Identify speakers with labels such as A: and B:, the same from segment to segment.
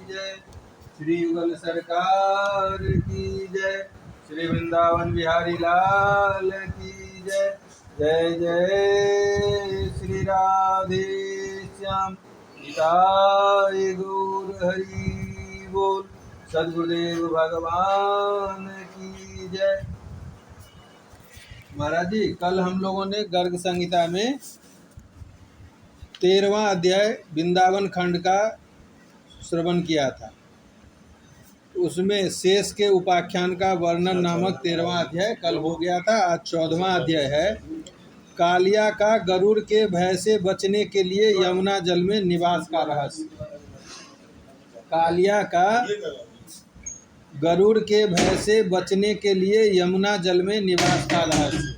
A: जय। श्री युगल सरकार की जय। श्री वृंदावन बिहारी लाल की जय। जय जय श्री राधे श्याम निताय गौर हरि बोल। सद्गुरुदेव भगवान की जय। महाराज जी, कल हम लोगों ने गर्ग संहिता में 13वां अध्याय वृंदावन खंड का श्रवण किया था। उसमें शेष के उपाख्यान का वर्णन नामक 13वां अध्याय कल हो गया था। आज 14वां अध्याय है। कालिया का गरुड़ के भय से बचने के लिए यमुना जल में निवास का रहस्य। कालिया का गरुड़ के भय से बचने के लिए यमुना जल में निवास का रहस्य।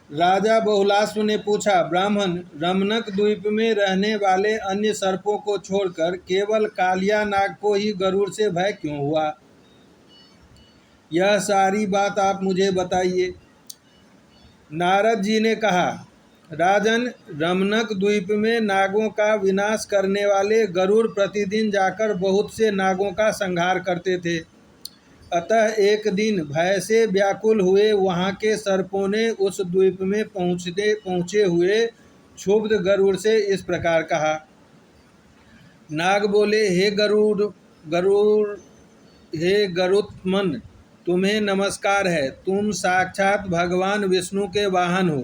A: राजा बहुलाश्व ने पूछा, ब्राह्मण, रमनक द्वीप में रहने वाले अन्य सर्पों को छोड़कर केवल कालिया नाग को ही गरुड़ से भय क्यों हुआ? यह सारी बात आप मुझे बताइए। नारद जी ने कहा, राजन, रमनक द्वीप में नागों का विनाश करने वाले गरुड़ प्रतिदिन जाकर बहुत से नागों का संहार करते थे। अतः एक दिन भय से व्याकुल हुए वहाँ के सर्पों ने उस द्वीप में पहुँचे हुए क्षुब्ध गरुड़ से इस प्रकार कहा। नाग बोले, हे गरुत्मन, तुम्हें नमस्कार है। तुम साक्षात भगवान विष्णु के वाहन हो।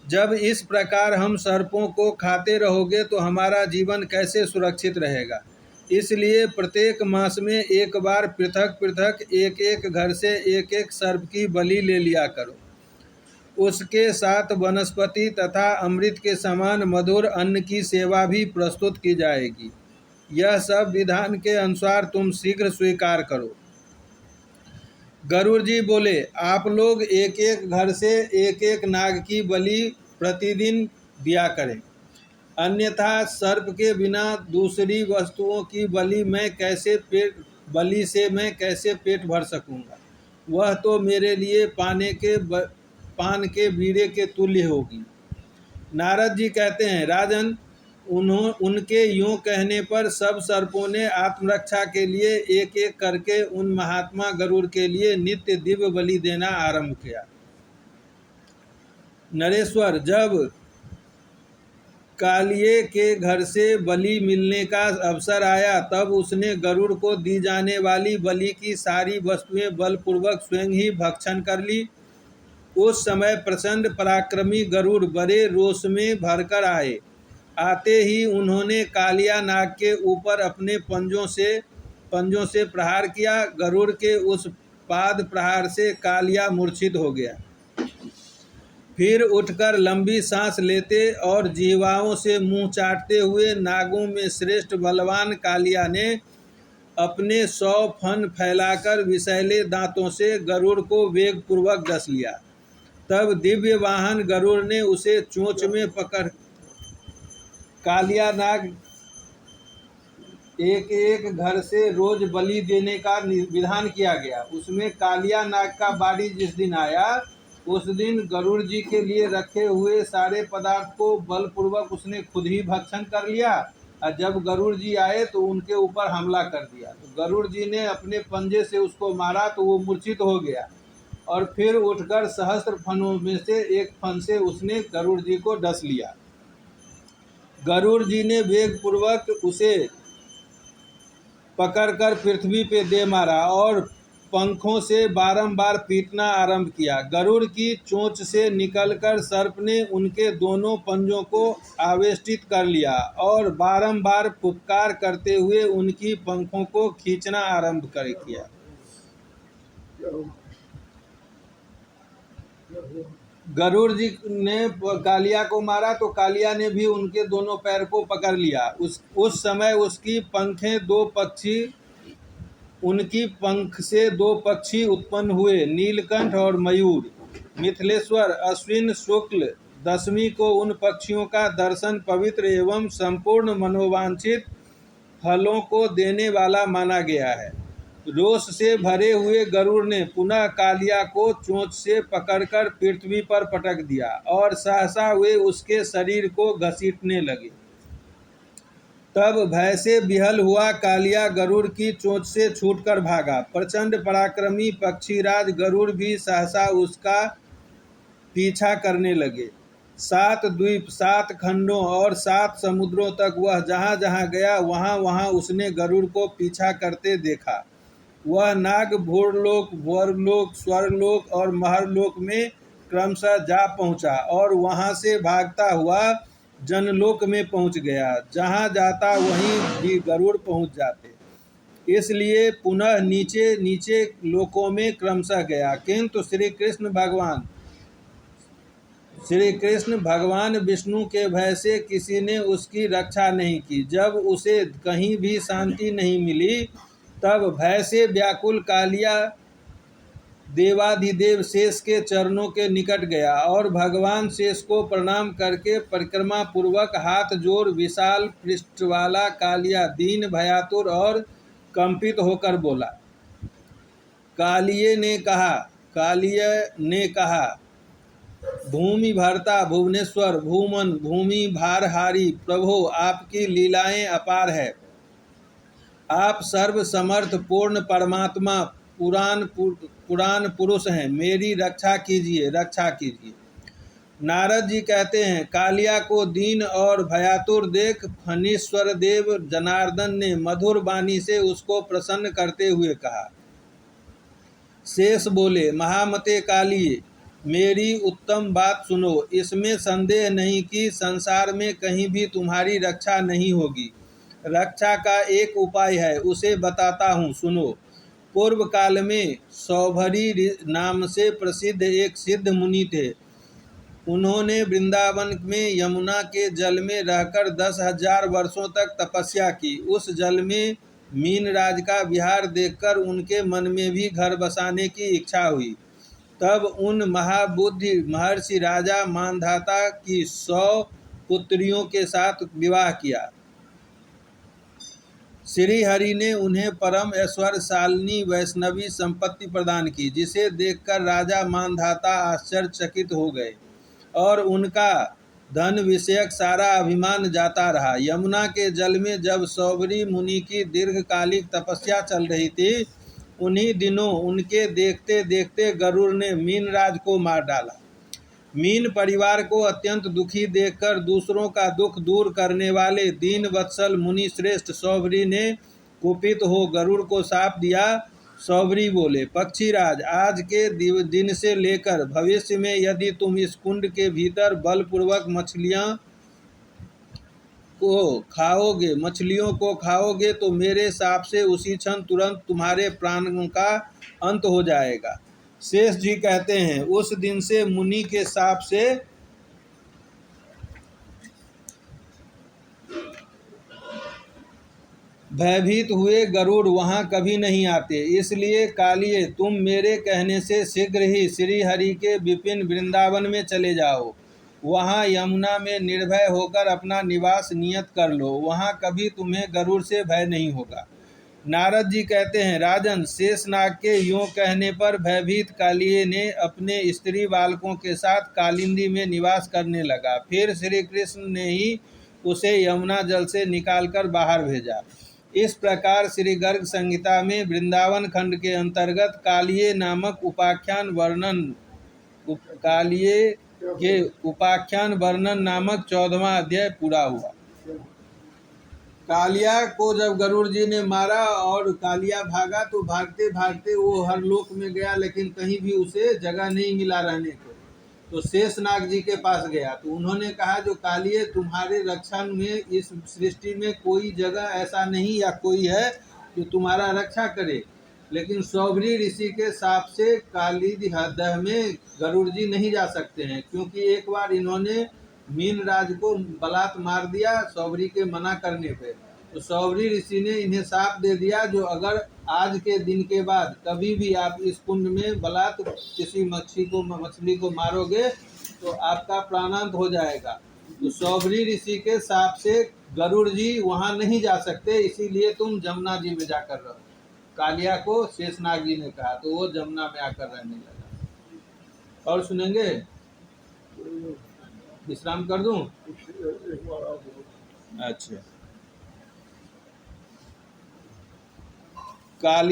A: जब इस प्रकार हम सर्पों को खाते रहोगे तो हमारा जीवन कैसे सुरक्षित रहेगा? इसलिए प्रत्येक मास में एक बार पृथक पृथक एक एक घर से एक एक सर्प की बलि ले लिया करो। उसके साथ वनस्पति तथा अमृत के समान मधुर अन्न की सेवा भी प्रस्तुत की जाएगी। यह सब विधान के अनुसार तुम शीघ्र स्वीकार करो। गरुड़ जी बोले, आप लोग एक एक घर से एक एक नाग की बलि प्रतिदिन दिया करें, अन्यथा सर्प के बिना दूसरी वस्तुओं की बलि से मैं कैसे पेट भर सकूंगा? वह तो मेरे लिए पान के बीड़े के तुल्य होगी। नारद जी कहते हैं, राजन, उनके यूं कहने पर सब सर्पों ने आत्मरक्षा के लिए एक एक करके उन महात्मा गरुड़ के लिए नित्य दिव्य बलि देना आरंभ किया। नरेश्वर, जब कालिये के घर से बलि मिलने का अवसर आया तब उसने गरुड़ को दी जाने वाली बलि की सारी वस्तुएं बलपूर्वक स्वयं ही भक्षण कर ली। उस समय प्रचंड पराक्रमी गरुड़ बड़े रोष में भरकर आए। आते ही उन्होंने कालिया नाग के ऊपर अपने पंजों से प्रहार किया। गरुड़ के उस पाद प्रहार से कालिया मूर्छित हो गया। फिर उठकर लंबी सांस लेते और जिह्वाओं से मुंह चाटते हुए नागों में श्रेष्ठ बलवान कालिया ने अपने 100 फन फैलाकर विषैले दांतों से गरुड़ को वेगपूर्वक डस लिया। तब दिव्य वाहन गरुड़ ने उसे चोंच में पकड़ कालिया नाग एक एक घर से रोज बलि देने का विधान किया गया। उसमें कालिया नाग का बारी जिस दिन आया उस दिन गरुड़ जी के लिए रखे हुए सारे पदार्थ को बलपूर्वक उसने खुद ही भक्षण कर लिया और जब गरुड़ जी आए तो उनके ऊपर हमला कर दिया। तो गरुड़ जी ने अपने पंजे से उसको मारा तो वो मूर्छित हो गया और फिर उठकर सहस्त्र फनों में से एक फन से उसने गरुड़ जी को डस लिया। गरुड़ जी ने वेगपूर्वक उसे पकड़कर पृथ्वी पे दे मारा और पंखों से बारंबार पीटना आरंभ किया। गरुड़ की चोंच से निकलकर सर्प ने उनके दोनों पंजों को आवेष्टित कर लिया और बारंबार फुफकार करते हुए उनकी पंखों को खींचना आरंभ किया। गरुड़ जी ने कालिया को मारा तो कालिया ने भी उनके दोनों पैर को पकड़ लिया। उस समय उनकी पंख से दो पक्षी उत्पन्न हुए, नीलकंठ और मयूर। मिथिलेश्वर अश्विन शुक्ल दशमी को उन पक्षियों का दर्शन पवित्र एवं संपूर्ण मनोवांछित फलों को देने वाला माना गया है। रोष से भरे हुए गरुड़ ने पुनः कालिया को चोंच से पकड़कर पृथ्वी पर पटक दिया और सहसा वे उसके शरीर को घसीटने लगे। तब भय से विहल हुआ कालिया गरुड़ की चोंच से छूटकर भागा। प्रचंड पराक्रमी पक्षीराज गरुड़ भी सहसा उसका पीछा करने लगे। 7 द्वीप, 7 खंडों और 7 समुद्रों तक वह जहाँ जहाँ गया वहाँ वहाँ उसने गरुड़ को पीछा करते देखा। वह नाग, भूरलोक, भुवर्लोक, स्वर्गलोक और महरलोक में क्रमशः जा पहुँचा और वहाँ से भागता हुआ जनलोक में पहुँच गया। जहाँ जाता वहीं भी गरुड़ पहुँच जाते, इसलिए पुनः नीचे नीचे लोकों में क्रमशः गया। किंतु श्री कृष्ण भगवान विष्णु के भय से किसी ने उसकी रक्षा नहीं की। जब उसे कहीं भी शांति नहीं मिली, तब भय से व्याकुल कालिया देवाधिदेव शेष के चरणों के निकट गया और भगवान शेष को प्रणाम करके परिक्रमा पूर्वक हाथ जोड़ विशाल पृष्ठ वाला कालिया दीन भयातुर और कंपित होकर बोला। कालिये ने कहा, भूमि भरता भुवनेश्वर, भूमन भूमि भारहारी प्रभो, आपकी लीलाएं अपार है। आप सर्व समर्थ पूर्ण परमात्मा पुराण पुरुष हैं। मेरी रक्षा कीजिए। नारद जी कहते हैं, कालिया को दीन और भयातुर देख फणीश्वर देव जनार्दन ने मधुर वाणी से उसको प्रसन्न करते हुए कहा। शेष बोले, महामते कालिये, मेरी उत्तम बात सुनो। इसमें संदेह नहीं कि संसार में कहीं भी तुम्हारी रक्षा नहीं होगी। रक्षा का एक उपाय है, उसे बताता हूँ, सुनो। पूर्व काल में सौभरी नाम से प्रसिद्ध एक सिद्ध मुनि थे। उन्होंने वृंदावन में यमुना के जल में रहकर 10,000 वर्षों तक तपस्या की। उस जल में मीनराज का विहार देखकर उनके मन में भी घर बसाने की इच्छा हुई। तब उन महाबुद्धि महर्षि राजा मानधाता की 100 पुत्रियों के साथ विवाह किया। श्री हरि ने उन्हें परम ऐश्वर्यशालिनी वैष्णवी संपत्ति प्रदान की, जिसे देखकर राजा मानधाता आश्चर्यचकित हो गए और उनका धन विषयक सारा अभिमान जाता रहा। यमुना के जल में जब सौभरी मुनि की दीर्घकालिक तपस्या चल रही थी, उन्हीं दिनों उनके देखते देखते गरुड़ ने मीनराज को मार डाला। मीन परिवार को अत्यंत दुखी देखकर दूसरों का दुख दूर करने वाले दीन वत्सल मुनि श्रेष्ठ सौभरी ने कुपित हो गरुड़ को शाप दिया। सौभरी बोले, पक्षीराज, आज के दिन से लेकर भविष्य में यदि तुम इस कुंड के भीतर बलपूर्वक मछलियों को खाओगे तो मेरे शाप से उसी क्षण तुरंत तुम्हारे प्राणों का अंत हो जाएगा। शेष जी कहते हैं, उस दिन से मुनि के शाप से भयभीत हुए गरुड़ वहां कभी नहीं आते। इसलिए कालिये, तुम मेरे कहने से शीघ्र ही श्री हरि के विपिन वृंदावन में चले जाओ। वहां यमुना में निर्भय होकर अपना निवास नियत कर लो। वहां कभी तुम्हें गरुड़ से भय नहीं होगा। नारद जी कहते हैं, राजन, शेषनाग के यूँ कहने पर भयभीत कालिये ने अपने स्त्री बालकों के साथ कालिंदी में निवास करने लगा। फिर श्री कृष्ण ने ही उसे यमुना जल से निकालकर बाहर भेजा। इस प्रकार श्री गर्ग संहिता में वृंदावन खंड के अंतर्गत कालिये के उपाख्यान वर्णन नामक 14वां अध्याय पूरा हुआ। कालिया को जब गरुड़ जी ने मारा और कालिया भागा, तो भागते भागते वो हर लोक में गया, लेकिन कहीं भी उसे जगह नहीं मिला रहने को। तो शेषनाग जी के पास गया, तो उन्होंने कहा, जो कालिये, तुम्हारे रक्षण में इस सृष्टि में कोई जगह ऐसा नहीं या कोई है जो तुम्हारा रक्षा करे। लेकिन सौभरी ऋषि के शाप से कालीदह में गरुड़ जी नहीं जा सकते हैं, क्योंकि एक बार इन्होंने मीनराज को बलात् मार दिया सौभरी के मना करने पे। तो सौभरी ऋषि ने इन्हें शाप दे दिया, जो अगर आज के दिन के बाद कभी भी आप इस कुंड में बलात् किसी मछली को मारोगे तो आपका प्राणांत हो जाएगा। तो सौभरी ऋषि के शाप से गरुड़ जी वहां नहीं जा सकते, इसीलिए तुम जमुना जी में जाकर रहो। कालिया को शेषनाग जी ने कहा, तो वो जमुना में आकर रहने लगा। और सुनेंगे? विश्राम कर दूं? अच्छा। काली